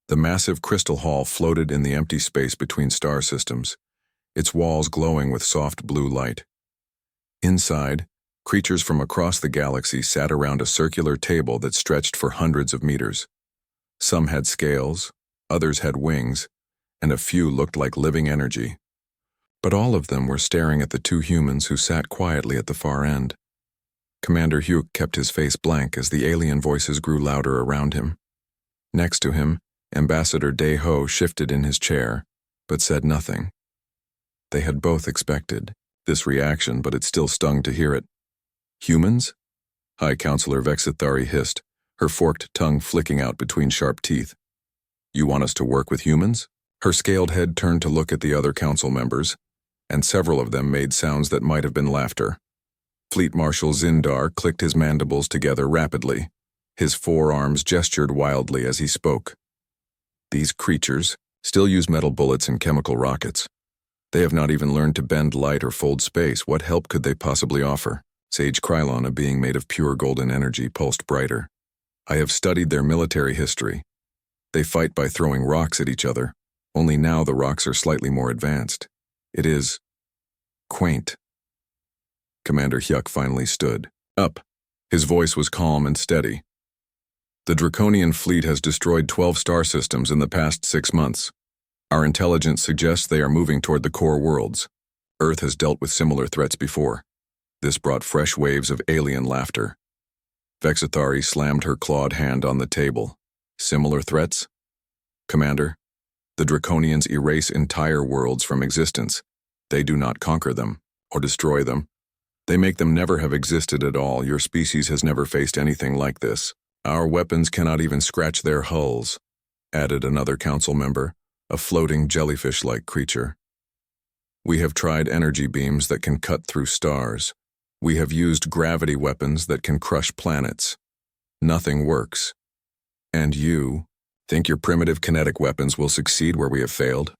The massive crystal hall floated in the empty space between star systems, its walls glowing with soft blue light. Inside, creatures from across the galaxy sat around a circular table that stretched for hundreds of meters. Some had scales, others had wings, and a few looked like living energy. But all of them were staring at the two humans who sat quietly at the far end. Commander Hugh kept his face blank as the alien voices grew louder around him. Next to him, Ambassador Day-Ho shifted in his chair, but said nothing. They had both expected this reaction, but it still stung to hear it. Humans? High Counselor Vexithari hissed, her forked tongue flicking out between sharp teeth. You want us to work with humans? Her scaled head turned to look at the other council members, and several of them made sounds that might have been laughter. Fleet Marshal Zindar clicked his mandibles together rapidly. His forearms gestured wildly as he spoke. These creatures still use metal bullets and chemical rockets. They have not even learned to bend light or fold space. What help could they possibly offer? Sage Krylon, a being made of pure golden energy, pulsed brighter. I have studied their military history. They fight by throwing rocks at each other, only now the rocks are slightly more advanced. It is quaint. Commander Hyuk finally stood up. His voice was calm and steady. The Draconian fleet has destroyed 12 star systems in the past 6 months. Our intelligence suggests they are moving toward the core worlds. Earth has dealt with similar threats before. This brought fresh waves of alien laughter. Vexithari slammed her clawed hand on the table. Similar threats? Commander, the Draconians erase entire worlds from existence. They do not conquer them or destroy them. They make them never have existed at all. Your species has never faced anything like this. Our weapons cannot even scratch their hulls, added another council member, a floating jellyfish-like creature. We have tried energy beams that can cut through stars. We have used gravity weapons that can crush planets. Nothing works. And you think your primitive kinetic weapons will succeed where we have failed?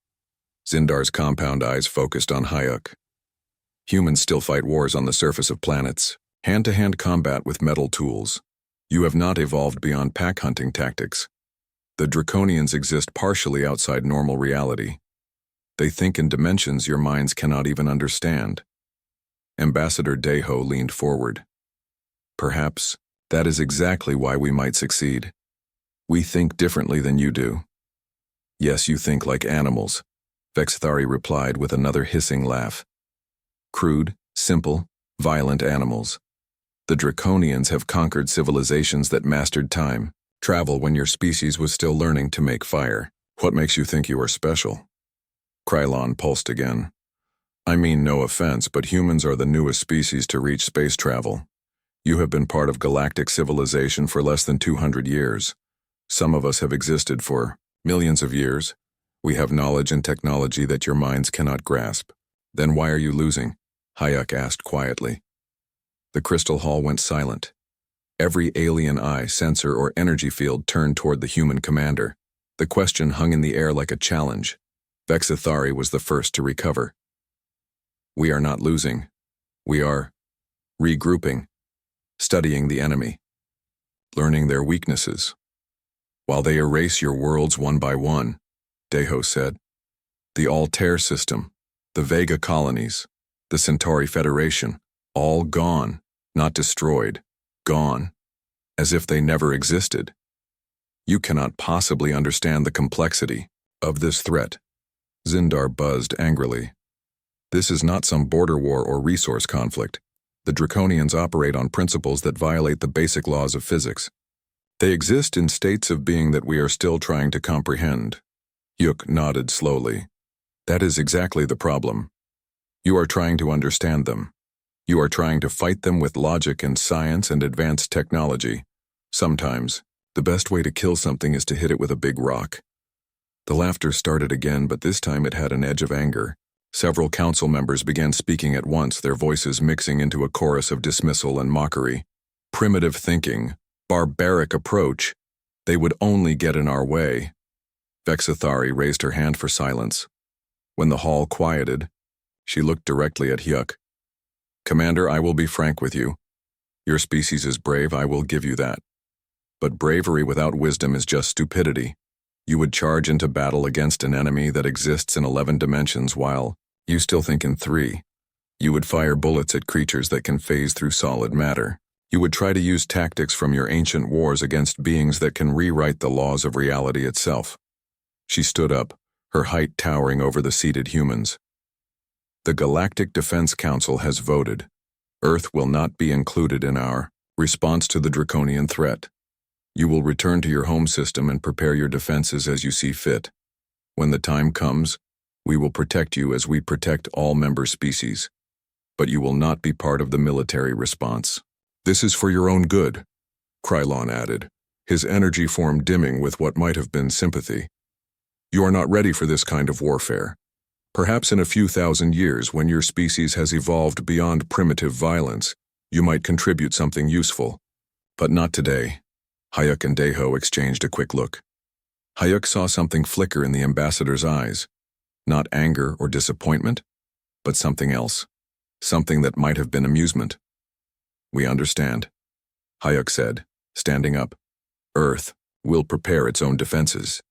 Zindar's compound eyes focused on Hyuk. Humans still fight wars on the surface of planets, hand-to-hand combat with metal tools. You have not evolved beyond pack-hunting tactics. The Draconians exist partially outside normal reality. They think in dimensions your minds cannot even understand. Ambassador Day-Ho leaned forward. Perhaps that is exactly why we might succeed. We think differently than you do. Yes, you think like animals, Vexithari replied with another hissing laugh. Crude, simple, violent animals. The Draconians have conquered civilizations that mastered time, travel when your species was still learning to make fire. What makes you think you are special? Krylon pulsed again. I mean no offense, but humans are the newest species to reach space travel. You have been part of galactic civilization for less than 200 years. Some of us have existed for millions of years. We have knowledge and technology that your minds cannot grasp. Then why are you losing? Hyuk asked quietly. The crystal hall went silent. Every alien eye, sensor, or energy field turned toward the human commander. The question hung in the air like a challenge. Vexithari was the first to recover. We are not losing. We are regrouping, studying the enemy, learning their weaknesses. While they erase your worlds one by one, Day-Ho said. The Altair system, the Vega colonies, the Centauri Federation, all gone, not destroyed, gone, as if they never existed. You cannot possibly understand the complexity of this threat. Zindar buzzed angrily. This is not some border war or resource conflict. The Draconians operate on principles that violate the basic laws of physics. They exist in states of being that we are still trying to comprehend. Hyuk nodded slowly. That is exactly the problem. You are trying to understand them. You are trying to fight them with logic and science and advanced technology. Sometimes, the best way to kill something is to hit it with a big rock. The laughter started again, but this time it had an edge of anger. Several council members began speaking at once, their voices mixing into a chorus of dismissal and mockery. Primitive thinking, barbaric approach. They would only get in our way. Vexithari raised her hand for silence. When the hall quieted, she looked directly at Hyuk. Commander, I will be frank with you. Your species is brave, I will give you that. But bravery without wisdom is just stupidity. You would charge into battle against an enemy that exists in 11 dimensions while you still think in 3. You would fire bullets at creatures that can phase through solid matter. You would try to use tactics from your ancient wars against beings that can rewrite the laws of reality itself. She stood up, her height towering over the seated humans. The Galactic Defense Council has voted. Earth will not be included in our response to the Draconian threat. You will return to your home system and prepare your defenses as you see fit. When the time comes, we will protect you as we protect all member species. But you will not be part of the military response. This is for your own good, Krylon added, his energy form dimming with what might have been sympathy. You are not ready for this kind of warfare. Perhaps in a few thousand years, when your species has evolved beyond primitive violence, you might contribute something useful. But not today. Hayuk and Deho exchanged a quick look. Hayuk saw something flicker in the ambassador's eyes. Not anger or disappointment, but something else. Something that might have been amusement. We understand, Hayuk said, standing up. Earth will prepare its own defenses.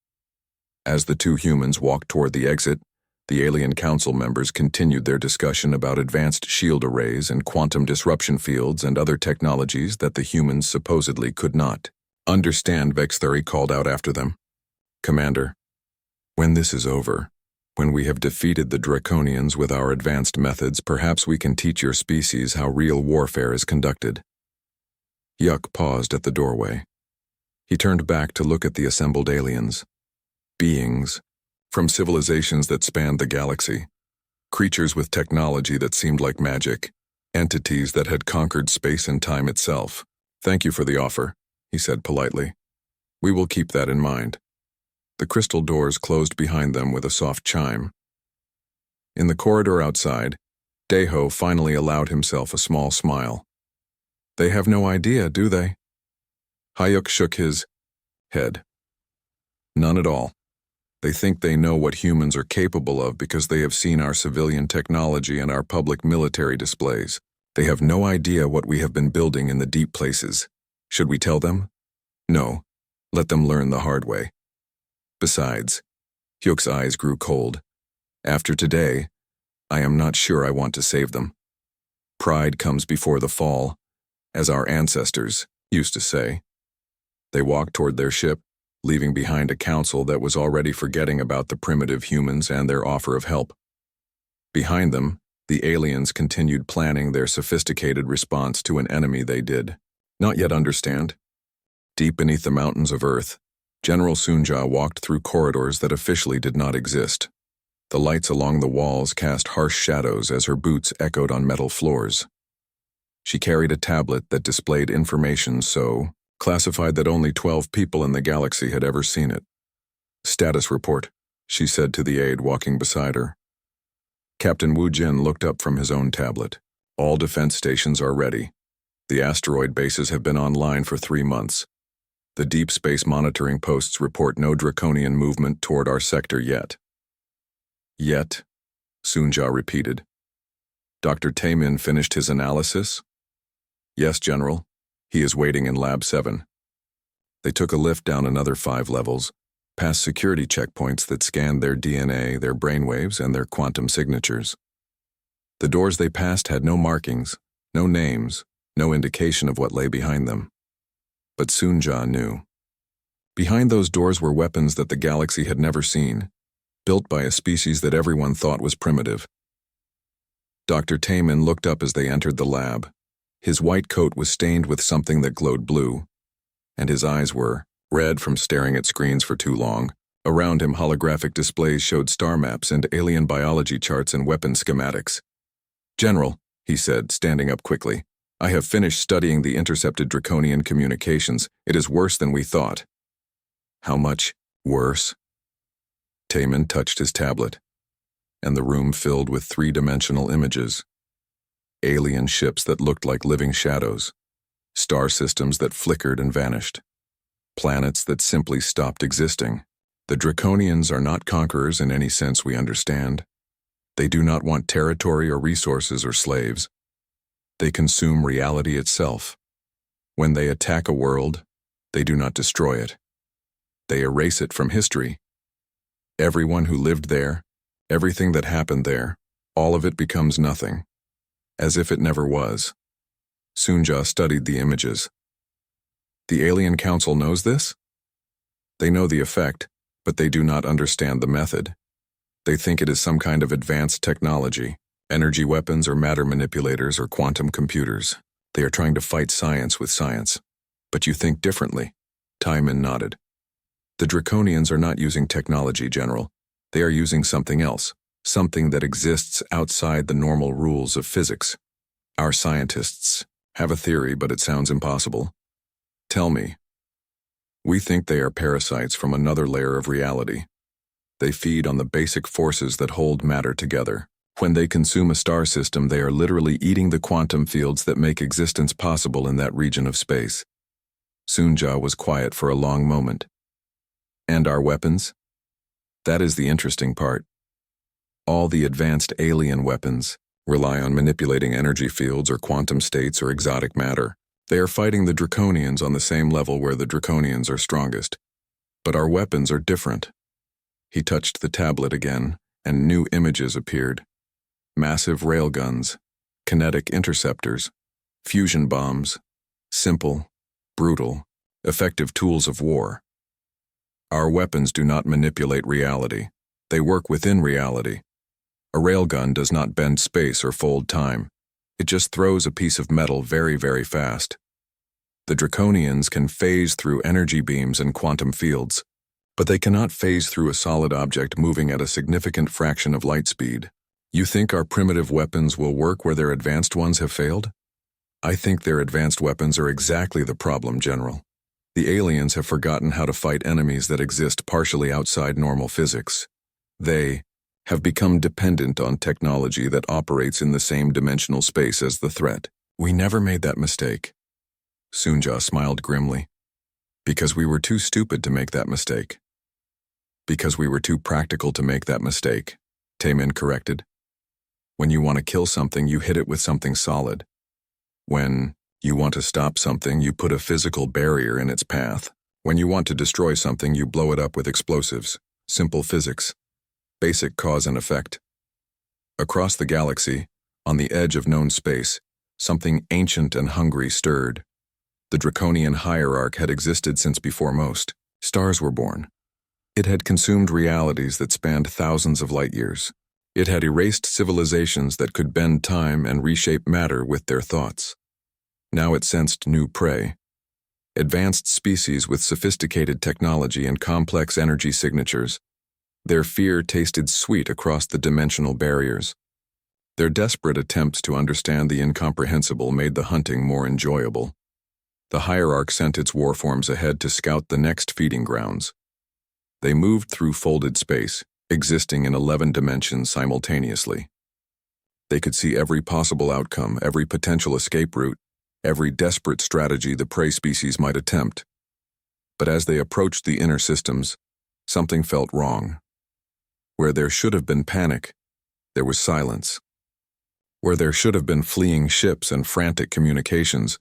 As the two humans walked toward the exit, the alien council members continued their discussion about advanced shield arrays and quantum disruption fields and other technologies that the humans supposedly could not understand. Vexthuri called out after them. Commander, when this is over, when we have defeated the Draconians with our advanced methods, perhaps we can teach your species how real warfare is conducted. Yuk paused at the doorway. He turned back to look at the assembled aliens. Beings from civilizations that spanned the galaxy. Creatures with technology that seemed like magic. Entities that had conquered space and time itself. Thank you for the offer, he said politely. We will keep that in mind. The crystal doors closed behind them with a soft chime. In the corridor outside, Deho finally allowed himself a small smile. They have no idea, do they? Hayuk shook his head. None at all. They think they know what humans are capable of because they have seen our civilian technology and our public military displays. They have no idea what we have been building in the deep places. Should we tell them? No. Let them learn the hard way. Besides, Hyuk's eyes grew cold. After today, I am not sure I want to save them. Pride comes before the fall, as our ancestors used to say. They walked toward their ship, leaving behind a council that was already forgetting about the primitive humans and their offer of help. Behind them, the aliens continued planning their sophisticated response to an enemy they did not yet understand. Deep beneath the mountains of Earth, General Sunja walked through corridors that officially did not exist. The lights along the walls cast harsh shadows as her boots echoed on metal floors. She carried a tablet that displayed information so classified that only 12 people in the galaxy had ever seen it. Status report, she said to the aide walking beside her. Captain Wu Jin looked up from his own tablet. All defense stations are ready. The asteroid bases have been online for 3 months. The deep space monitoring posts report no Draconian movement toward our sector yet. Yet, Sunja repeated. Dr. Taemin finished his analysis? Yes, General. He is waiting in Lab 7. They took a lift down another 5 levels, past security checkpoints that scanned their DNA, their brainwaves, and their quantum signatures. The doors they passed had no markings, no names, no indication of what lay behind them. But Sunja knew. Behind those doors were weapons that the galaxy had never seen, built by a species that everyone thought was primitive. Dr. Taemin looked up as they entered the lab. His white coat was stained with something that glowed blue, and his eyes were red from staring at screens for too long. Around him, holographic displays showed star maps and alien biology charts and weapon schematics. General, he said, standing up quickly, I have finished studying the intercepted Draconian communications. It is worse than we thought. How much worse? Taemin touched his tablet, and the room filled with 3-dimensional images. Alien ships that looked like living shadows, star systems that flickered and vanished, planets that simply stopped existing. The Draconians are not conquerors in any sense we understand. They do not want territory or resources or slaves. They consume reality itself. When they attack a world, they do not destroy it. They erase it from history. Everyone who lived there, everything that happened there, all of it becomes nothing, as if it never was. Sunja studied the images. The Alien Council knows this? They know the effect, but they do not understand the method. They think it is some kind of advanced technology, energy weapons or matter manipulators or quantum computers. They are trying to fight science with science. But you think differently. Timon nodded. The Draconians are not using technology, General. They are using something else, something that exists outside the normal rules of physics. Our scientists have a theory, but it sounds impossible. Tell me. We think they are parasites from another layer of reality. They feed on the basic forces that hold matter together. When they consume a star system, they are literally eating the quantum fields that make existence possible in that region of space. Sunja was quiet for a long moment. And our weapons? That is the interesting part. All the advanced alien weapons rely on manipulating energy fields or quantum states or exotic matter. They are fighting the Draconians on the same level where the Draconians are strongest. But our weapons are different. He touched the tablet again, and new images appeared. Massive railguns, kinetic interceptors, fusion bombs, simple, brutal, effective tools of war. Our weapons do not manipulate reality. They work within reality. A railgun does not bend space or fold time. It just throws a piece of metal very, very fast. The Draconians can phase through energy beams and quantum fields, but they cannot phase through a solid object moving at a significant fraction of light speed. You think our primitive weapons will work where their advanced ones have failed? I think their advanced weapons are exactly the problem, General. The aliens have forgotten how to fight enemies that exist partially outside normal physics. They have become dependent on technology that operates in the same dimensional space as the threat. We never made that mistake. Sunja smiled grimly. Because we were too stupid to make that mistake. Because we were too practical to make that mistake, Taemin corrected. When you want to kill something, you hit it with something solid. When you want to stop something, you put a physical barrier in its path. When you want to destroy something, you blow it up with explosives. Simple physics. Basic cause and effect. Across the galaxy, on the edge of known space, something ancient and hungry stirred. The Draconian hierarchy had existed since before most stars were born. It had consumed realities that spanned thousands of light years. It had erased civilizations that could bend time and reshape matter with their thoughts. Now it sensed new prey. Advanced species with sophisticated technology and complex energy signatures. Their fear tasted sweet across the dimensional barriers. Their desperate attempts to understand the incomprehensible made the hunting more enjoyable. The hierarchy sent its warforms ahead to scout the next feeding grounds. They moved through folded space, existing in 11 dimensions simultaneously. They could see every possible outcome, every potential escape route, every desperate strategy the prey species might attempt. But as they approached the inner systems, something felt wrong. Where there should have been panic, there was silence. Where there should have been fleeing ships and frantic communications,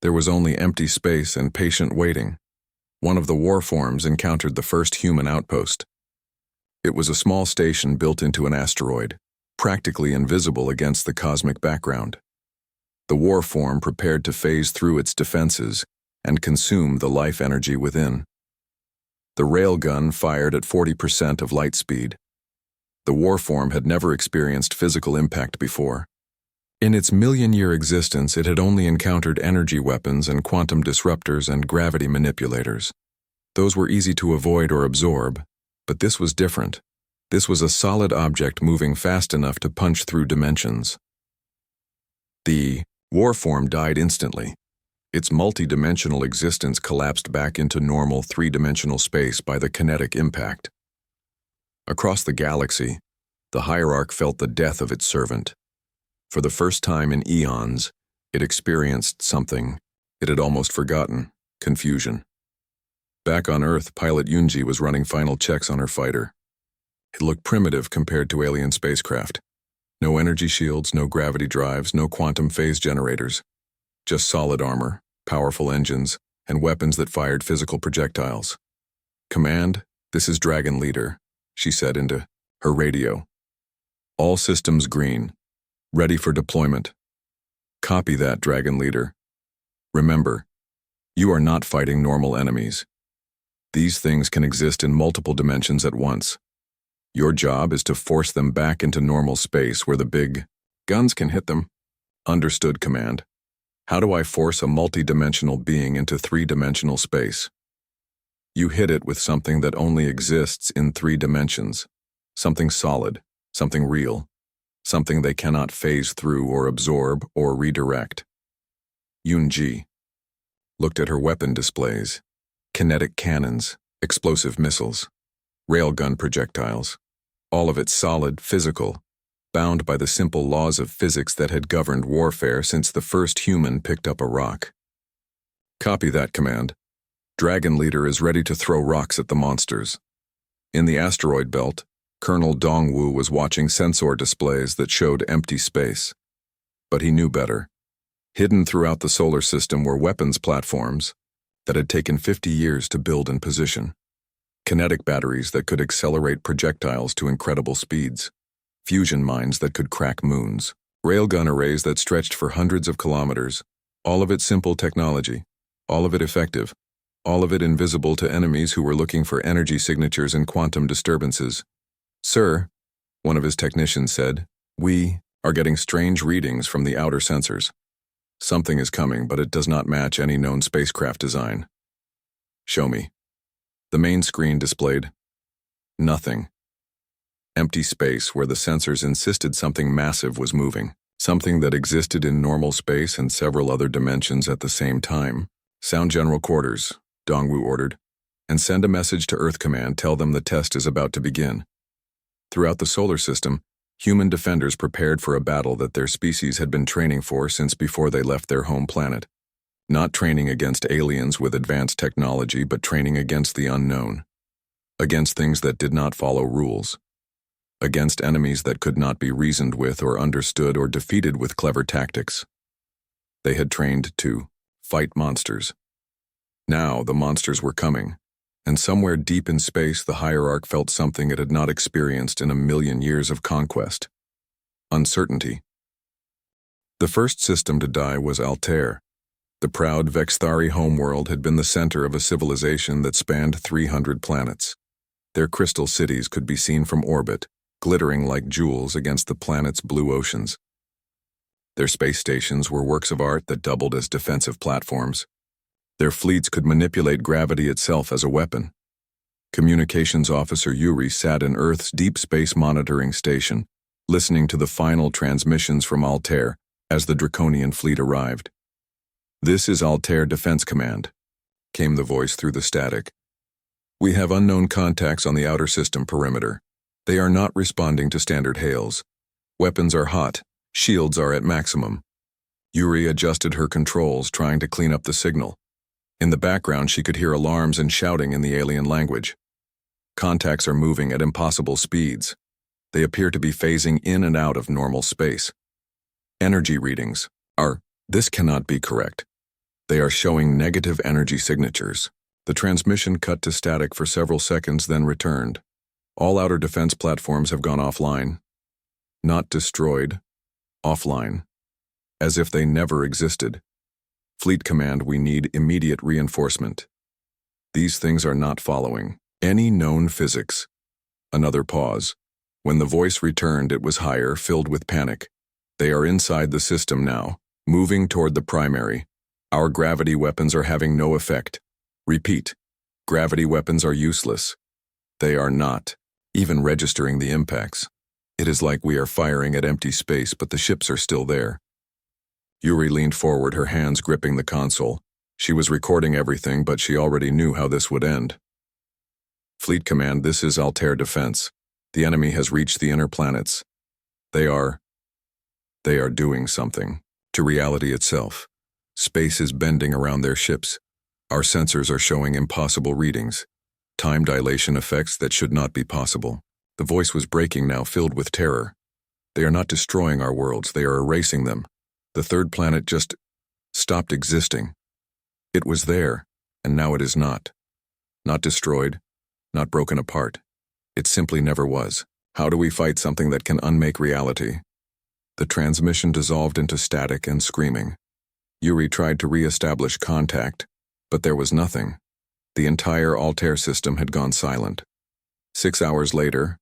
there was only empty space and patient waiting. One of the warforms encountered the first human outpost. It was a small station built into an asteroid, practically invisible against the cosmic background. The warform prepared to phase through its defenses and consume the life energy within. The railgun fired at 40% of light speed. The warform had never experienced physical impact before. In its million-year existence, it had only encountered energy weapons and quantum disruptors and gravity manipulators. Those were easy to avoid or absorb, but this was different. This was a solid object moving fast enough to punch through dimensions. The warform died instantly. Its multi-dimensional existence collapsed back into normal three-dimensional space by the kinetic impact. Across the galaxy, the hierarchy felt the death of its servant. For the first time in eons, it experienced something it had almost forgotten: confusion. Back on Earth, pilot Yunji was running final checks on her fighter. It looked primitive compared to alien spacecraft. No energy shields, no gravity drives, no quantum phase generators. Just solid armor, powerful engines, and weapons that fired physical projectiles. Command, this is Dragon Leader, she said into her radio. All systems green. Ready for deployment. Copy that, Dragon Leader. Remember, you are not fighting normal enemies. These things can exist in multiple dimensions at once. Your job is to force them back into normal space where the big guns can hit them. Understood, Command. How do I force a multi-dimensional being into three-dimensional space? You hit it with something that only exists in 3 dimensions. Something solid, something real, something they cannot phase through or absorb or redirect. Yunji looked at her weapon displays. Kinetic cannons, explosive missiles, railgun projectiles. All of it solid, physical, bound by the simple laws of physics that had governed warfare since the first human picked up a rock. Copy that, Command. Dragon Leader is ready to throw rocks at the monsters. In the asteroid belt, Colonel Dongwu was watching sensor displays that showed empty space. But he knew better. Hidden throughout the solar system were weapons platforms that had taken 50 years to build and position. Kinetic batteries that could accelerate projectiles to incredible speeds. Fusion mines that could crack moons. Railgun arrays that stretched for hundreds of kilometers. All of it simple technology. All of it effective. All of it invisible to enemies who were looking for energy signatures and quantum disturbances. Sir, one of his technicians said, we are getting strange readings from the outer sensors. Something is coming, but it does not match any known spacecraft design. Show me. The main screen displayed nothing. Empty space where the sensors insisted something massive was moving. Something that existed in normal space and several other dimensions at the same time. Sound General Quarters, Dongwu ordered, and send a message to Earth Command. Tell them the test is about to begin. Throughout the solar system, human defenders prepared for a battle that their species had been training for since before they left their home planet. Not training against aliens with advanced technology, but training against the unknown. Against things that did not follow rules. Against enemies that could not be reasoned with or understood or defeated with clever tactics. They had trained to fight monsters. Now the monsters were coming, and somewhere deep in space the hierarch felt something it had not experienced in a million years of conquest. Uncertainty. The first system to die was Altair. The proud Vexthari homeworld had been the center of a civilization that spanned 300 planets. Their crystal cities could be seen from orbit, glittering like jewels against the planet's blue oceans. Their space stations were works of art that doubled as defensive platforms. Their fleets could manipulate gravity itself as a weapon. Communications Officer Yuri sat in Earth's deep space monitoring station, listening to the final transmissions from Altair as the Draconian fleet arrived. "This is Altair Defense Command," came the voice through the static. "We have unknown contacts on the outer system perimeter. They are not responding to standard hails. Weapons are hot, shields are at maximum." Yuri adjusted her controls, trying to clean up the signal. In the background, she could hear alarms and shouting in the alien language. Contacts are moving at impossible speeds. They appear to be phasing in and out of normal space. Energy readings are, this cannot be correct. They are showing negative energy signatures. The transmission cut to static for several seconds, then returned. All outer defense platforms have gone offline. Not destroyed. Offline. As if they never existed. Fleet Command, we need immediate reinforcement. These things are not following any known physics. Another pause. When the voice returned, it was higher, filled with panic. They are inside the system now, moving toward the primary. Our gravity weapons are having no effect. Repeat. Gravity weapons are useless. They are not even registering the impacts. It is like we are firing at empty space, but the ships are still there. Yuri leaned forward, her hands gripping the console. She was recording everything, but she already knew how this would end. Fleet Command, this is Altair Defense. The enemy has reached the inner planets. They are doing something to reality itself. Space is bending around their ships. Our sensors are showing impossible readings. Time dilation effects that should not be possible. The voice was breaking now, filled with terror. They are not destroying our worlds, they are erasing them. The third planet just stopped existing. It was there, and now it is not. Not destroyed, not broken apart. It simply never was. How do we fight something that can unmake reality? The transmission dissolved into static and screaming. Yuri tried to re-establish contact, but there was nothing. The entire Altair system had gone silent. 6 hours later,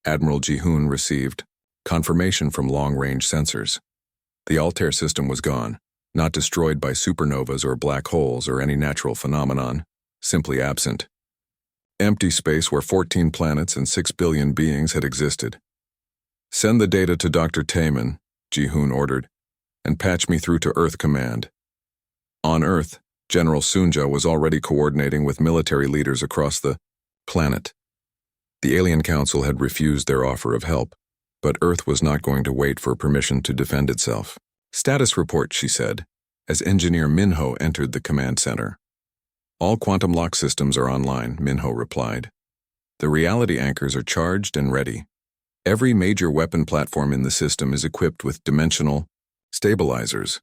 Admiral Jihoon received confirmation from long-range sensors. The Altair system was gone, not destroyed by supernovas or black holes or any natural phenomenon, simply absent. Empty space where 14 planets and 6 billion beings had existed. Send the data to Dr. Taeman, Jihoon ordered, and patch me through to Earth Command. On Earth, General Sunja was already coordinating with military leaders across the planet. The Alien Council had refused their offer of help, but Earth was not going to wait for permission to defend itself. Status report, she said, as Engineer Minho entered the command center. All quantum lock systems are online, Minho replied. The reality anchors are charged and ready. Every major weapon platform in the system is equipped with dimensional stabilizers.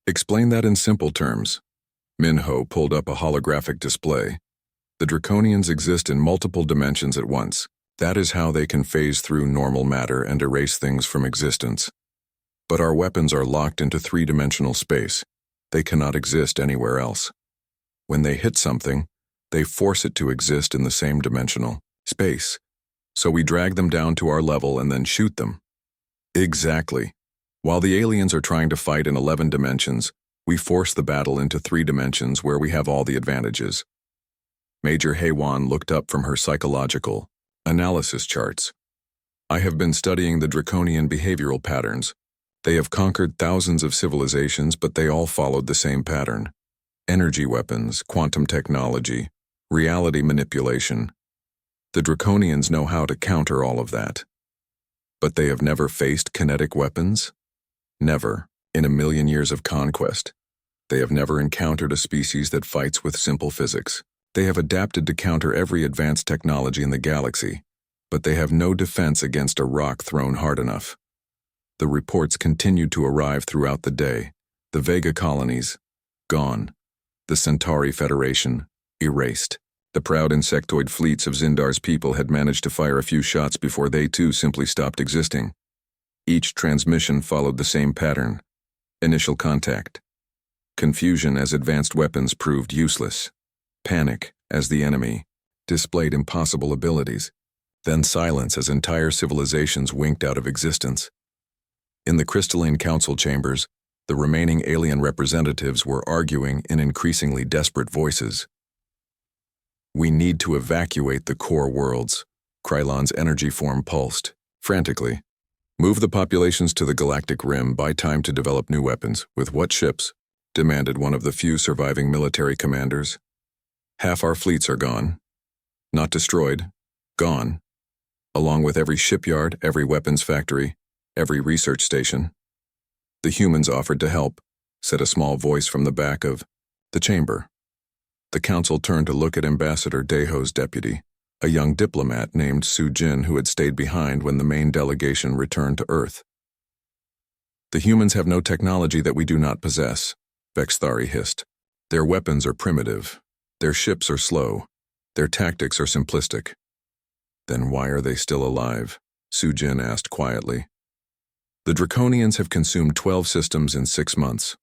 Explain that in simple terms. Minho pulled up a holographic display. The Draconians exist in multiple dimensions at once. That is how they can phase through normal matter and erase things from existence. But our weapons are locked into three-dimensional space. They cannot exist anywhere else. When they hit something, they force it to exist in the same dimensional space. So we drag them down to our level and then shoot them. Exactly. While the aliens are trying to fight in 11 dimensions, we force the battle into 3 dimensions where we have all the advantages. Major Haewon looked up from her psychological analysis charts. I have been studying the Draconian behavioral patterns. They have conquered thousands of civilizations, but they all followed the same pattern. Energy weapons, quantum technology, reality manipulation. The Draconians know how to counter all of that. But they have never faced kinetic weapons? Never, in a million years of conquest. They have never encountered a species that fights with simple physics. They have adapted to counter every advanced technology in the galaxy, but they have no defense against a rock thrown hard enough. The reports continued to arrive throughout the day. The Vega colonies, gone. The Centauri Federation, erased. The proud insectoid fleets of Zindar's people had managed to fire a few shots before they too simply stopped existing. Each transmission followed the same pattern. Initial contact. Confusion as advanced weapons proved useless. Panic as the enemy displayed impossible abilities. Then silence as entire civilizations winked out of existence. In the crystalline council chambers, the remaining alien representatives were arguing in increasingly desperate voices. We need to evacuate the core worlds. Krylon's energy form pulsed, frantically. Move the populations to the galactic rim, buy time to develop new weapons. With what ships? Demanded one of the few surviving military commanders. Half our fleets are gone. Not destroyed, gone. Along with every shipyard, every weapons factory, every research station. The humans offered to help, said a small voice from the back of the chamber. The council turned to look at Ambassador Daeho's deputy, a young diplomat named Su Jin who had stayed behind when the main delegation returned to Earth. The humans have no technology that we do not possess, Vexthari hissed. Their weapons are primitive. Their ships are slow. Their tactics are simplistic. Then why are they still alive? Su Jin asked quietly. The Draconians have consumed 12 systems in 6 months.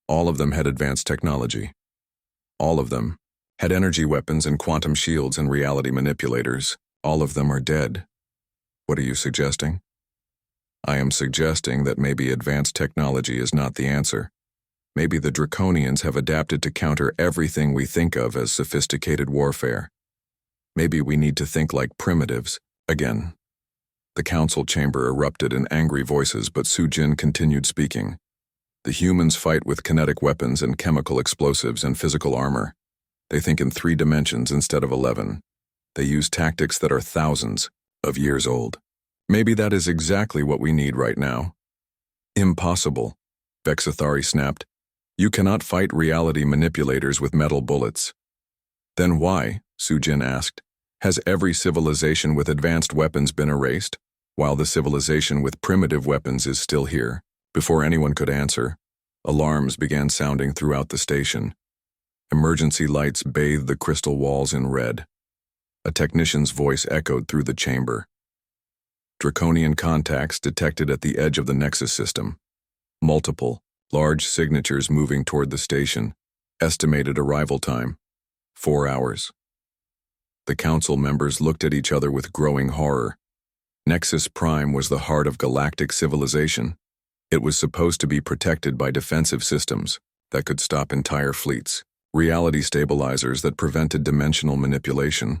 All of them had advanced technology. All of them had energy weapons and quantum shields and reality manipulators. All of them are dead. What are you suggesting? I am suggesting that maybe advanced technology is not the answer. Maybe the Draconians have adapted to counter everything we think of as sophisticated warfare. Maybe we need to think like primitives, again. The council chamber erupted in angry voices, but Su Jin continued speaking. The humans fight with kinetic weapons and chemical explosives and physical armor. They think in 3 dimensions instead of 11. They use tactics that are thousands of years old. Maybe that is exactly what we need right now. Impossible, Vexathari snapped. You cannot fight reality manipulators with metal bullets. Then why, Su Jin asked, has every civilization with advanced weapons been erased, while the civilization with primitive weapons is still here? Before anyone could answer, alarms began sounding throughout the station. Emergency lights bathed the crystal walls in red. A technician's voice echoed through the chamber. Draconian contacts detected at the edge of the Nexus system. Multiple, large signatures moving toward the station. Estimated arrival time, 4 hours. The council members looked at each other with growing horror. Nexus Prime was the heart of galactic civilization. It was supposed to be protected by defensive systems that could stop entire fleets, reality stabilizers that prevented dimensional manipulation,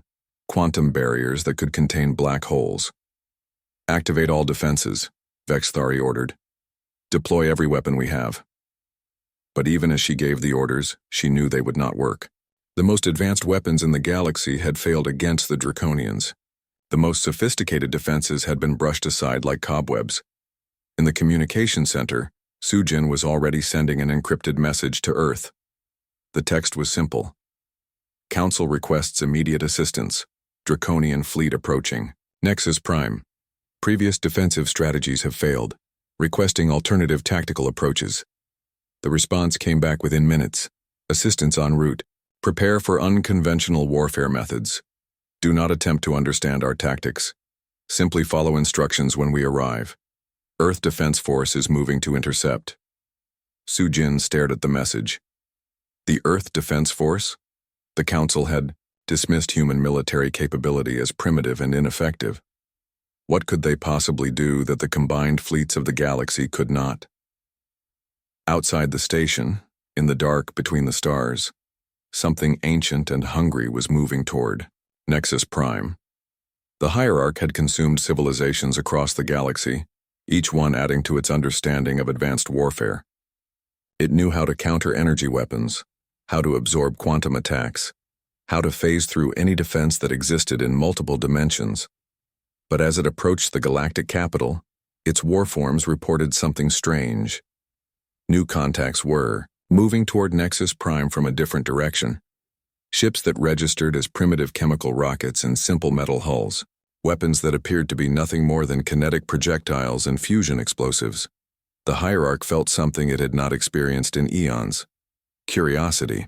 quantum barriers that could contain black holes. Activate all defenses, Vexthari ordered. Deploy every weapon we have. But even as she gave the orders, she knew they would not work. The most advanced weapons in the galaxy had failed against the Draconians. The most sophisticated defenses had been brushed aside like cobwebs. In the communication center, Sujin was already sending an encrypted message to Earth. The text was simple. Council requests immediate assistance. Draconian fleet approaching. Nexus Prime. Previous defensive strategies have failed. Requesting alternative tactical approaches. The response came back within minutes. Assistance en route. Prepare for unconventional warfare methods. Do not attempt to understand our tactics. Simply follow instructions when we arrive. Earth Defense Force is moving to intercept. Sujin stared at the message. The Earth Defense Force? The Council had dismissed human military capability as primitive and ineffective. What could they possibly do that the combined fleets of the galaxy could not? Outside the station, in the dark between the stars, something ancient and hungry was moving toward Nexus Prime. The Hierarch had consumed civilizations across the galaxy, each one adding to its understanding of advanced warfare. It knew how to counter energy weapons, how to absorb quantum attacks, how to phase through any defense that existed in multiple dimensions. But as it approached the galactic capital, its warforms reported something strange. New contacts were moving toward Nexus Prime from a different direction. Ships that registered as primitive chemical rockets and simple metal hulls. Weapons that appeared to be nothing more than kinetic projectiles and fusion explosives. The Hierarch felt something it had not experienced in eons. Curiosity.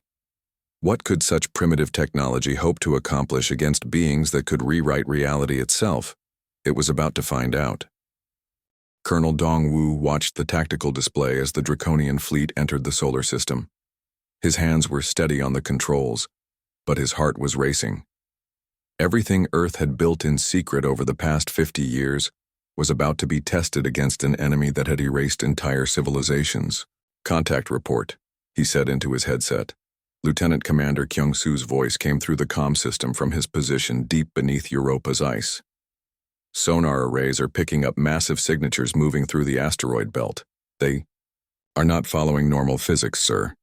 What could such primitive technology hope to accomplish against beings that could rewrite reality itself? It was about to find out. Colonel Dongwu watched the tactical display as the Draconian fleet entered the solar system. His hands were steady on the controls, but his heart was racing. Everything Earth had built in secret over the past 50 years was about to be tested against an enemy that had erased entire civilizations. Contact report, he said into his headset. Lieutenant Commander Kyung-Soo's voice came through the comm system from his position deep beneath Europa's ice. Sonar arrays are picking up massive signatures moving through the asteroid belt. They are not following normal physics, sir.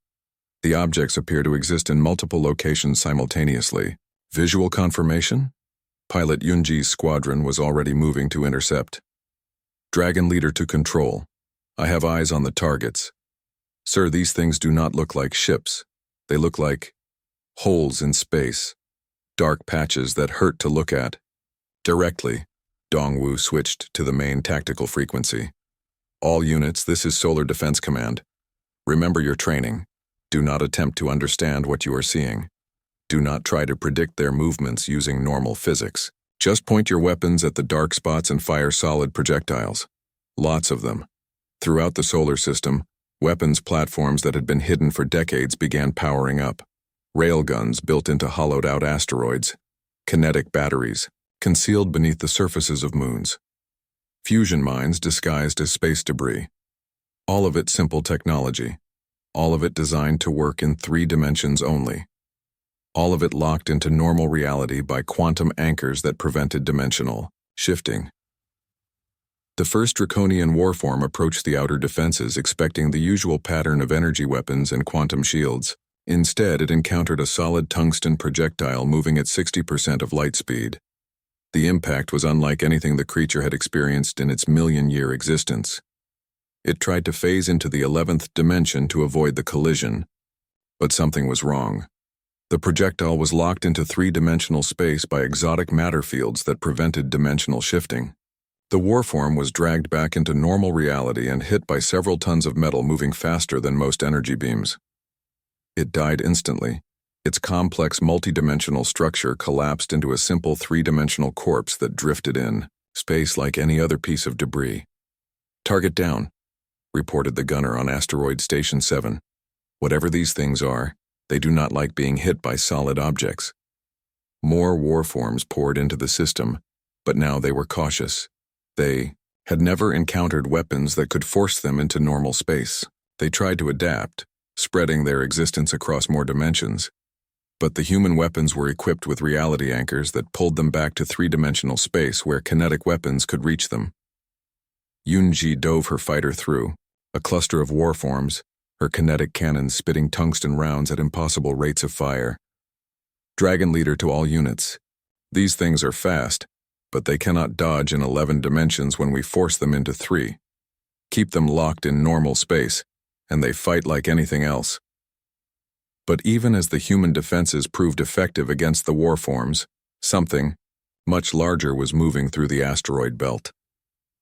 The objects appear to exist in multiple locations simultaneously. Visual confirmation? Pilot Yunji's squadron was already moving to intercept. Dragon Leader to control. I have eyes on the targets. Sir, these things do not look like ships. They look like holes in space. Dark patches that hurt to look at. Directly, Dongwu switched to the main tactical frequency. All units, this is Solar Defense Command. Remember your training. Do not attempt to understand what you are seeing. Do not try to predict their movements using normal physics. Just point your weapons at the dark spots and fire solid projectiles. Lots of them. Throughout the solar system, weapons platforms that had been hidden for decades began powering up. Railguns built into hollowed-out asteroids. Kinetic batteries, concealed beneath the surfaces of moons. Fusion mines disguised as space debris. All of it simple technology. All of it designed to work in 3 dimensions only. All of it locked into normal reality by quantum anchors that prevented dimensional shifting. The first Draconian warform approached the outer defenses expecting the usual pattern of energy weapons and quantum shields. Instead, it encountered a solid tungsten projectile moving at 60% of light speed. The impact was unlike anything the creature had experienced in its million-year existence. It tried to phase into the 11th dimension to avoid the collision, but something was wrong. The projectile was locked into 3-dimensional space by exotic matter fields that prevented dimensional shifting. The warform was dragged back into normal reality and hit by several tons of metal moving faster than most energy beams. It died instantly, Its complex multidimensional structure collapsed into a simple three-dimensional corpse that drifted in space like any other piece of debris. "Target down," reported the gunner on Asteroid Station 7. "Whatever these things are, they do not like being hit by solid objects." More warforms poured into the system, but now they were cautious. They had never encountered weapons that could force them into normal space. They tried to adapt, spreading their existence across more dimensions. But the human weapons were equipped with reality anchors that pulled them back to three-dimensional space where kinetic weapons could reach them. Yunji dove her fighter through a cluster of warforms, her kinetic cannons spitting tungsten rounds at impossible rates of fire. "Dragon Leader to all units. These things are fast, but they cannot dodge in 11 dimensions when we force them into 3. Keep them locked in normal space, and they fight like anything else." But even as the human defenses proved effective against the warforms, something much larger was moving through the asteroid belt.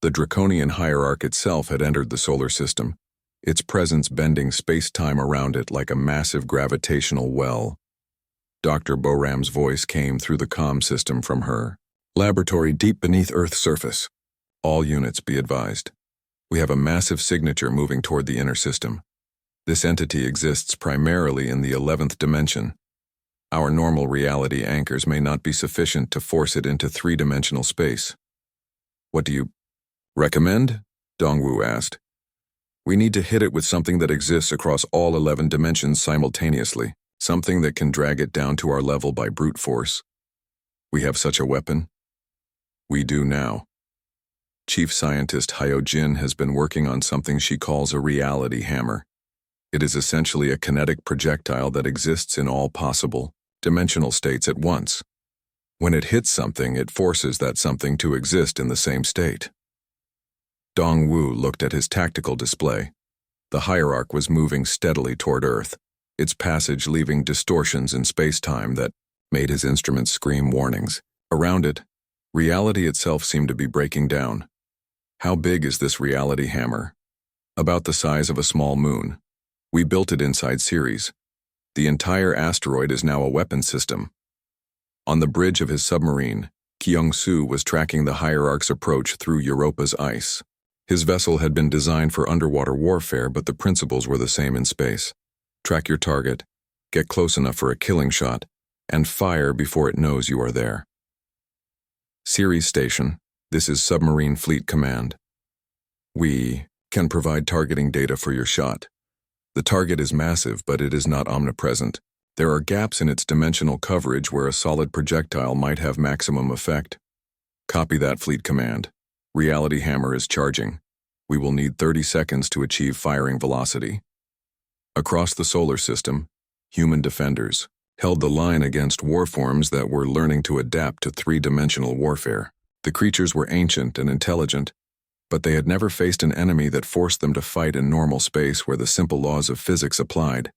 The Draconian hierarch itself had entered the solar system, its presence bending space-time around it like a massive gravitational well. Dr. Boram's voice came through the comm system from her laboratory deep beneath Earth's surface. "All units be advised. We have a massive signature moving toward the inner system. This entity exists primarily in the 11th dimension. Our normal reality anchors may not be sufficient to force it into three-dimensional space." "What do you recommend?" Dongwu asked. "We need to hit it with something that exists across all 11 dimensions simultaneously, something that can drag it down to our level by brute force." "We have such a weapon?" "We do now. Chief Scientist Hyojin has been working on something she calls a reality hammer. It is essentially a kinetic projectile that exists in all possible dimensional states at once. When it hits something, it forces that something to exist in the same state." Dongwu looked at his tactical display. The hierarch was moving steadily toward Earth, its passage leaving distortions in space-time that made his instruments scream warnings. Around it, reality itself seemed to be breaking down. "How big is this reality hammer?" "About the size of a small moon. We built it inside Ceres. The entire asteroid is now a weapon system." On the bridge of his submarine, Kyung-Soo was tracking the hierarch's approach through Europa's ice. His vessel had been designed for underwater warfare, but the principles were the same in space. Track your target, get close enough for a killing shot, and fire before it knows you are there. "Ceres Station, this is Submarine Fleet Command. We can provide targeting data for your shot. The target is massive, but it is not omnipresent. There are gaps in its dimensional coverage where a solid projectile might have maximum effect." "Copy that, Fleet Command. Reality hammer is charging. We will need 30 seconds to achieve firing velocity." Across the solar system, human defenders held the line against warforms that were learning to adapt to three-dimensional warfare. The creatures were ancient and intelligent, but they had never faced an enemy that forced them to fight in normal space where the simple laws of physics applied.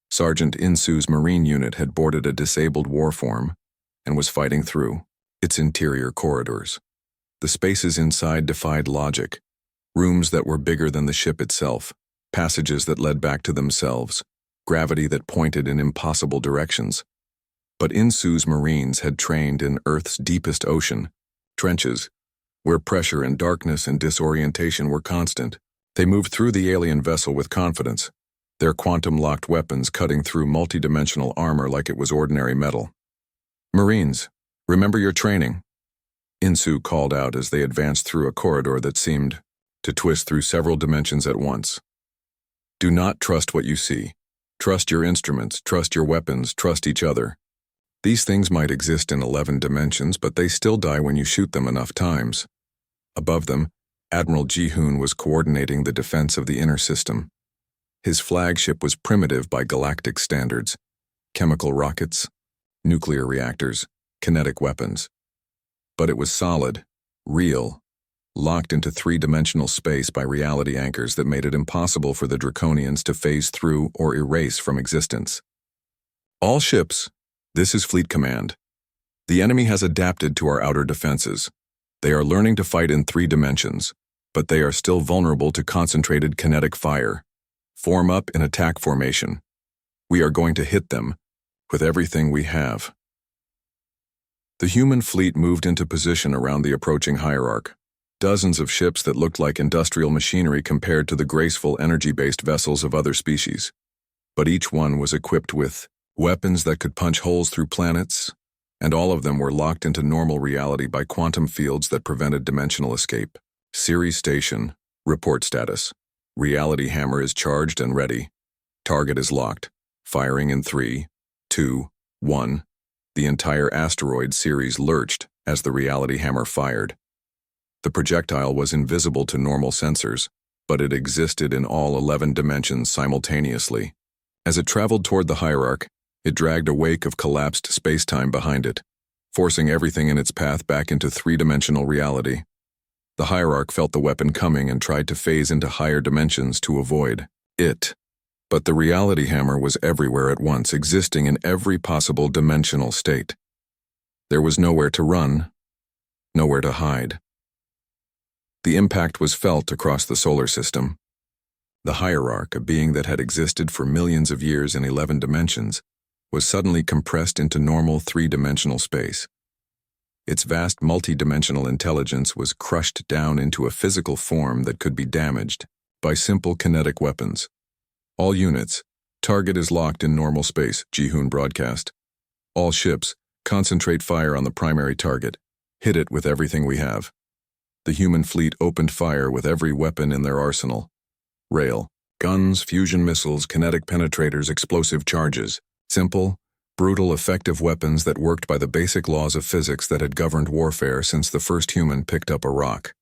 Sergeant Insu's Marine unit had boarded a disabled warform and was fighting through its interior corridors. The spaces inside defied logic, rooms that were bigger than the ship itself, passages that led back to themselves, gravity that pointed in impossible directions. But Insu's Marines had trained in Earth's deepest ocean, trenches, where pressure and darkness and disorientation were constant. They moved through the alien vessel with confidence, their quantum-locked weapons cutting through multidimensional armor like it was ordinary metal. "Marines, remember your training," Insu called out as they advanced through a corridor that seemed to twist through several dimensions at once. "Do not trust what you see. Trust your instruments, trust your weapons, trust each other. These things might exist in 11 dimensions, but they still die when you shoot them enough times." Above them, Admiral Ji-hoon was coordinating the defense of the inner system. His flagship was primitive by galactic standards: chemical rockets, nuclear reactors, kinetic weapons. But it was solid, real, locked into three-dimensional space by reality anchors that made it impossible for the Draconians to phase through or erase from existence. "All ships, this is Fleet Command. The enemy has adapted to our outer defenses. They are learning to fight in 3 dimensions, but they are still vulnerable to concentrated kinetic fire. Form up in attack formation. We are going to hit them, with everything we have. The human fleet moved into position around the approaching hierarch. Dozens of ships that looked like industrial machinery compared to the graceful energy-based vessels of other species. But each one was equipped with weapons that could punch holes through planets, and all of them were locked into normal reality by quantum fields that prevented dimensional escape. Ceres Station, report status. Reality hammer is charged and ready. Target is locked. Firing in 3, 2, 1. The entire asteroid Ceres lurched as the reality hammer fired. The projectile was invisible to normal sensors, but it existed in all 11 dimensions simultaneously. As it traveled toward the hierarch, it dragged a wake of collapsed space-time behind it, forcing everything in its path back into three-dimensional reality. The hierarch felt the weapon coming and tried to phase into higher dimensions to avoid it. But the reality hammer was everywhere at once, existing in every possible dimensional state. There was nowhere to run, nowhere to hide. The impact was felt across the solar system. The hierarch, a being that had existed for millions of years in 11 dimensions, was suddenly compressed into normal three-dimensional space. Its vast multi-dimensional intelligence was crushed down into a physical form that could be damaged by simple kinetic weapons. All units, target is locked in normal space, Jihoon broadcast. All ships, concentrate fire on the primary target. Hit it with everything we have. The human fleet opened fire with every weapon in their arsenal. Rail, guns, fusion missiles, kinetic penetrators, explosive charges. Simple, brutal, effective weapons that worked by the basic laws of physics that had governed warfare since the first human picked up a rock.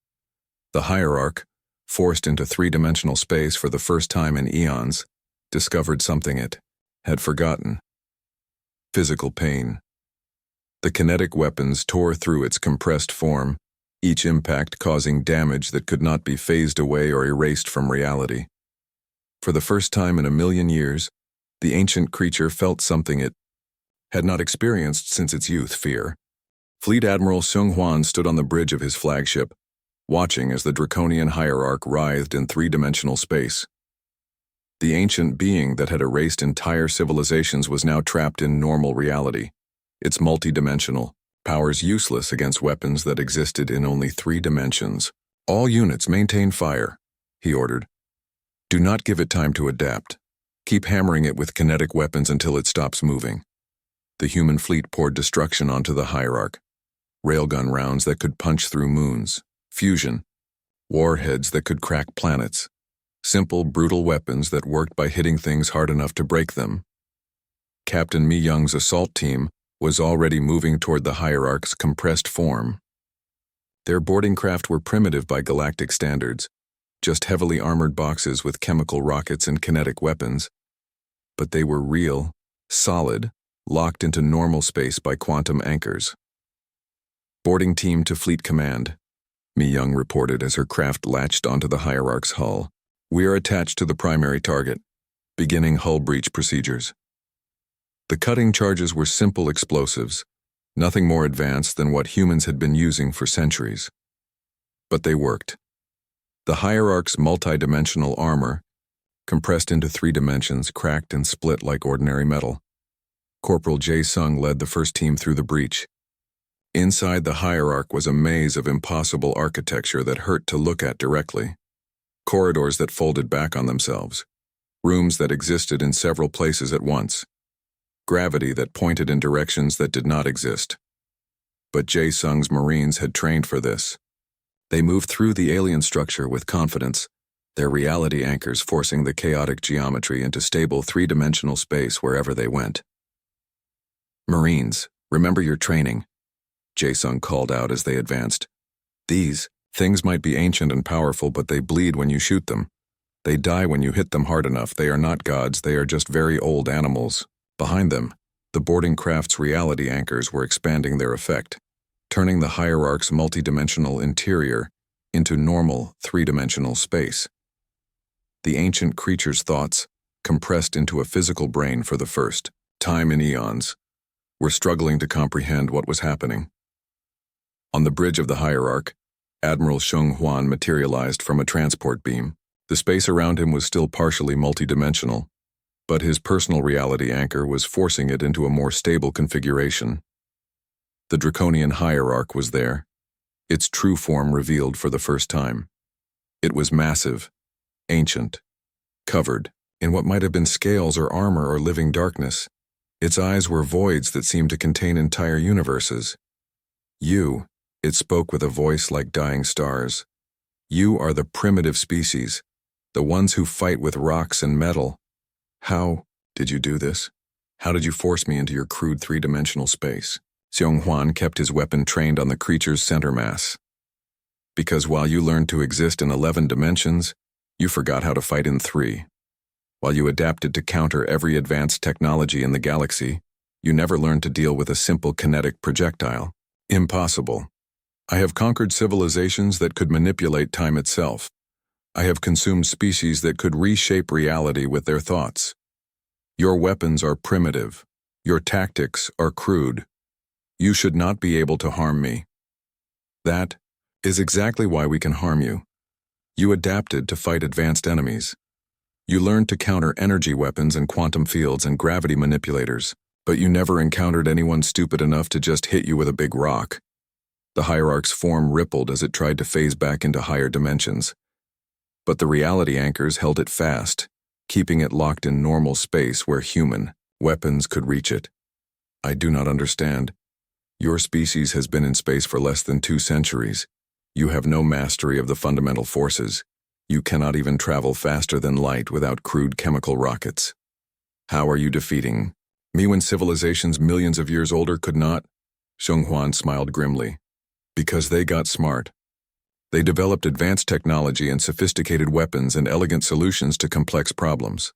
The hierarch, forced into three-dimensional space for the first time in eons, discovered something it had forgotten. Physical pain. The kinetic weapons tore through its compressed form, each impact causing damage that could not be phased away or erased from reality. For the first time in a million years, the ancient creature felt something it had not experienced since its youth: fear. Fleet Admiral Seung Hwan stood on the bridge of his flagship, watching as the Draconian hierarch writhed in three-dimensional space. The ancient being that had erased entire civilizations was now trapped in normal reality, its multi-dimensional powers useless against weapons that existed in only 3 dimensions. All units maintain fire, he ordered. Do not give it time to adapt. Keep hammering it with kinetic weapons until it stops moving. The human fleet poured destruction onto the hierarch. Railgun rounds that could punch through moons. Fusion. Warheads that could crack planets. Simple, brutal weapons that worked by hitting things hard enough to break them. Captain Mi Young's assault team was already moving toward the hierarch's compressed form. Their boarding craft were primitive by galactic standards, just heavily armored boxes with chemical rockets and kinetic weapons. But they were real, solid, locked into normal space by quantum anchors. Boarding team to Fleet Command, Mi Young reported as her craft latched onto the hierarch's hull. We are attached to the primary target, beginning hull breach procedures. The cutting charges were simple explosives, nothing more advanced than what humans had been using for centuries. But they worked. The hierarch's multi-dimensional armor, compressed into 3 dimensions, cracked and split like ordinary metal. Corporal Jae Sung led the first team through the breach. Inside the hierarch was a maze of impossible architecture that hurt to look at directly. Corridors that folded back on themselves. Rooms that existed in several places at once. Gravity that pointed in directions that did not exist. But Jae Sung's Marines had trained for this. They moved through the alien structure with confidence, their reality anchors forcing the chaotic geometry into stable 3-dimensional space wherever they went. Marines, remember your training, Jae Sung called out as they advanced. These things might be ancient and powerful, but they bleed when you shoot them. They die when you hit them hard enough. They are not gods, they are just very old animals. Behind them, the boarding craft's reality anchors were expanding their effect, turning the hierarch's multidimensional interior into normal 3-dimensional space. The ancient creature's thoughts, compressed into a physical brain for the first time in eons, were struggling to comprehend what was happening. On the bridge of the hierarch, Admiral Seung Hwan materialized from a transport beam. The space around him was still partially multidimensional, but his personal reality anchor was forcing it into a more stable configuration. The Draconian hierarch was there, its true form revealed for the first time. It was massive, ancient, covered in what might have been scales or armor or living darkness. Its eyes were voids that seemed to contain entire universes. You, it spoke with a voice like dying stars. You are the primitive species, the ones who fight with rocks and metal. How did you do this? How did you force me into your crude three-dimensional space? Xiong Huan kept his weapon trained on the creature's center mass. Because while you learned to exist in 11 dimensions, you forgot how to fight in 3. While you adapted to counter every advanced technology in the galaxy, you never learned to deal with a simple kinetic projectile. Impossible. I have conquered civilizations that could manipulate time itself. I have consumed species that could reshape reality with their thoughts. Your weapons are primitive. Your tactics are crude. You should not be able to harm me. That is exactly why we can harm you. You adapted to fight advanced enemies. You learned to counter energy weapons and quantum fields and gravity manipulators, but you never encountered anyone stupid enough to just hit you with a big rock. The hierarch's form rippled as it tried to phase back into higher dimensions. But the reality anchors held it fast, keeping it locked in normal space where human weapons could reach it. I do not understand. Your species has been in space for less than 2 centuries. You have no mastery of the fundamental forces. You cannot even travel faster than light without crude chemical rockets. How are you defeating me when civilizations millions of years older could not? Xiong Huan smiled grimly. Because they got smart. They developed advanced technology and sophisticated weapons and elegant solutions to complex problems.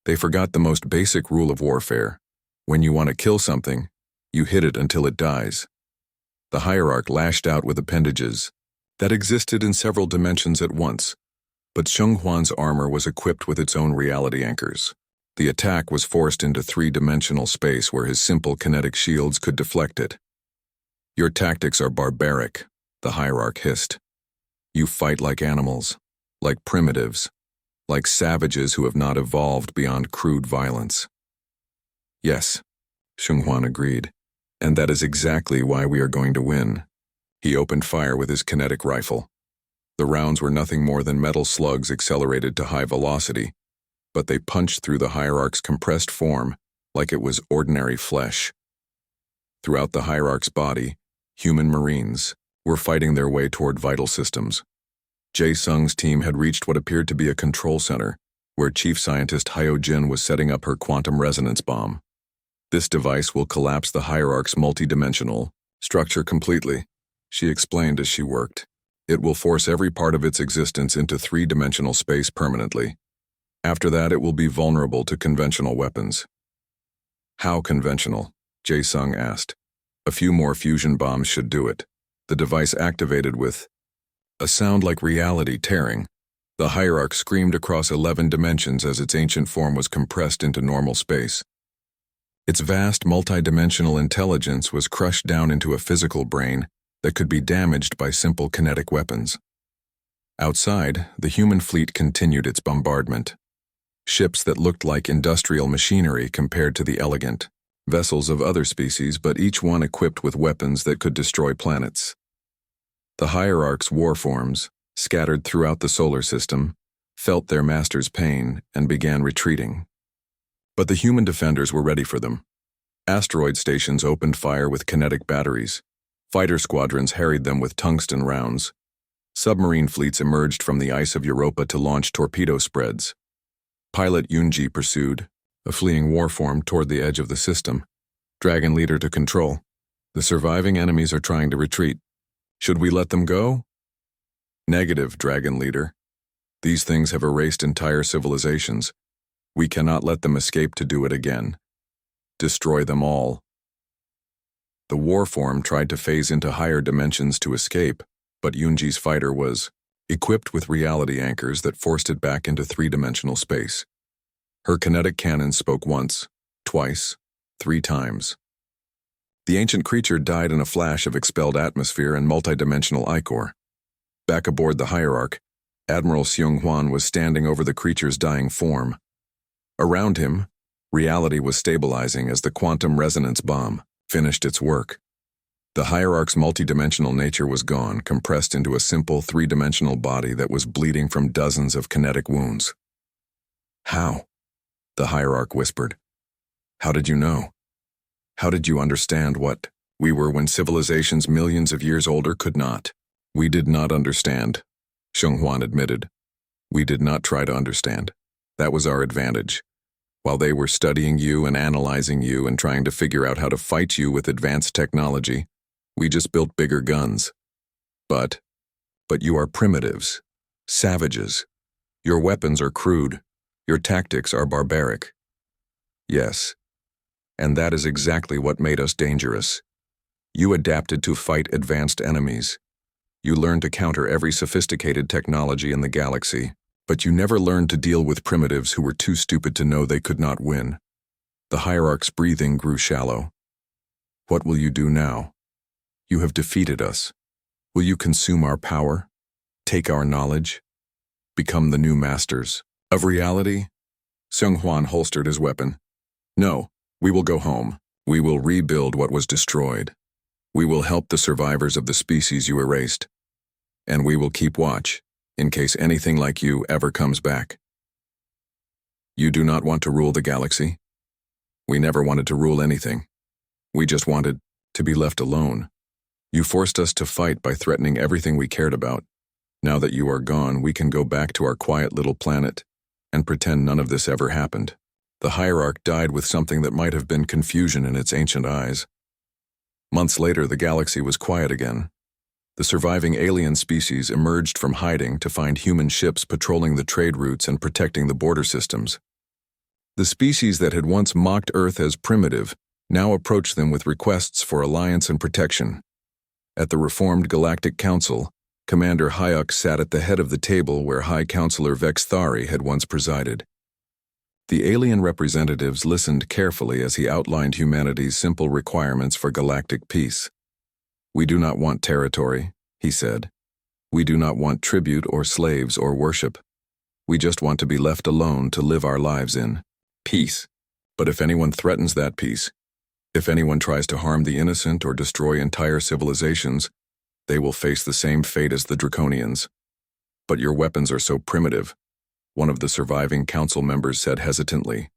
They forgot the most basic rule of warfare. When you want to kill something, you hit it until it dies. The hierarch lashed out with appendages that existed in several dimensions at once, but Xiong Huan's armor was equipped with its own reality anchors. The attack was forced into 3-dimensional space where his simple kinetic shields could deflect it. Your tactics are barbaric, the hierarch hissed. You fight like animals, like primitives, like savages who have not evolved beyond crude violence. Yes, Xiong Huan agreed, and that is exactly why we are going to win. He opened fire with his kinetic rifle. The rounds were nothing more than metal slugs accelerated to high velocity, but they punched through the hierarch's compressed form like it was ordinary flesh. Throughout the hierarch's body, human marines were fighting their way toward vital systems. Jae Sung's team had reached what appeared to be a control center, where Chief Scientist Hyo Jin was setting up her quantum resonance bomb. This device will collapse the hierarch's multidimensional structure completely, she explained as she worked. It will force every part of its existence into 3-dimensional space permanently. After that, it will be vulnerable to conventional weapons. How conventional? Jae Sung asked. A few more fusion bombs should do it. The device activated with a sound like reality tearing. The hierarch screamed across 11 dimensions as its ancient form was compressed into normal space. Its vast multidimensional intelligence was crushed down into a physical brain that could be damaged by simple kinetic weapons. Outside, the human fleet continued its bombardment. Ships that looked like industrial machinery compared to the elegant vessels of other species, but each one equipped with weapons that could destroy planets. The hierarch's war forms, scattered throughout the solar system, felt their master's pain and began retreating. But the human defenders were ready for them. Asteroid stations opened fire with kinetic batteries. Fighter squadrons harried them with tungsten rounds. Submarine fleets emerged from the ice of Europa to launch torpedo spreads. Pilot Yunji pursued, a fleeing warform toward the edge of the system. Dragon Leader to control. The surviving enemies are trying to retreat. Should we let them go? Negative, Dragon Leader. These things have erased entire civilizations. We cannot let them escape to do it again. Destroy them all. The warform tried to phase into higher dimensions to escape, but Yunji's fighter was equipped with reality anchors that forced it back into 3-dimensional space. Her kinetic cannons spoke once, twice, 3 times. The ancient creature died in a flash of expelled atmosphere and multidimensional ichor. Back aboard the hierarch, Admiral Xiong Huan was standing over the creature's dying form. Around him, Reality was stabilizing as the quantum resonance bomb finished its work. The hierarch's multidimensional nature was gone, compressed into a simple three-dimensional body that was bleeding from dozens of kinetic wounds. How? The hierarch whispered. How did you know? How did you understand what we were when civilizations millions of years older could not? We did not understand, Shenghuan admitted. We did not try to understand. That was our advantage. While they were studying you and analyzing you and trying to figure out how to fight you with advanced technology, we just built bigger guns. But you are primitives, savages. Your weapons are crude. Your tactics are barbaric. Yes, and that is exactly what made us dangerous. You adapted to fight advanced enemies. You learned to counter every sophisticated technology in the galaxy, but you never learned to deal with primitives who were too stupid to know they could not win. The hierarch's breathing grew shallow. What will you do now? You have defeated us. Will you consume our power? Take our knowledge? Become the new masters of reality? Shenghuan holstered his weapon. No, we will go home. We will rebuild what was destroyed. We will help the survivors of the species you erased. And we will keep watch, in case anything like you ever comes back. You do not want to rule the galaxy? We never wanted to rule anything. We just wanted to be left alone. You forced us to fight by threatening everything we cared about. Now that you are gone, we can go back to our quiet little planet and pretend none of this ever happened. The hierarch died with something that might have been confusion in its ancient eyes. Months later, the galaxy was quiet again. The surviving alien species emerged from hiding to find human ships patrolling the trade routes and protecting the border systems. The species that had once mocked Earth as primitive now approached them with requests for alliance and protection. At the reformed Galactic Council, Commander Hayuk sat at the head of the table where High Counselor Vex Thari had once presided. The alien representatives listened carefully as he outlined humanity's simple requirements for galactic peace. We do not want territory, he said. We do not want tribute or slaves or worship. We just want to be left alone to live our lives in peace. But if anyone threatens that peace, if anyone tries to harm the innocent or destroy entire civilizations, they will face the same fate as the Draconians. But your weapons are so primitive, one of the surviving council members said hesitantly.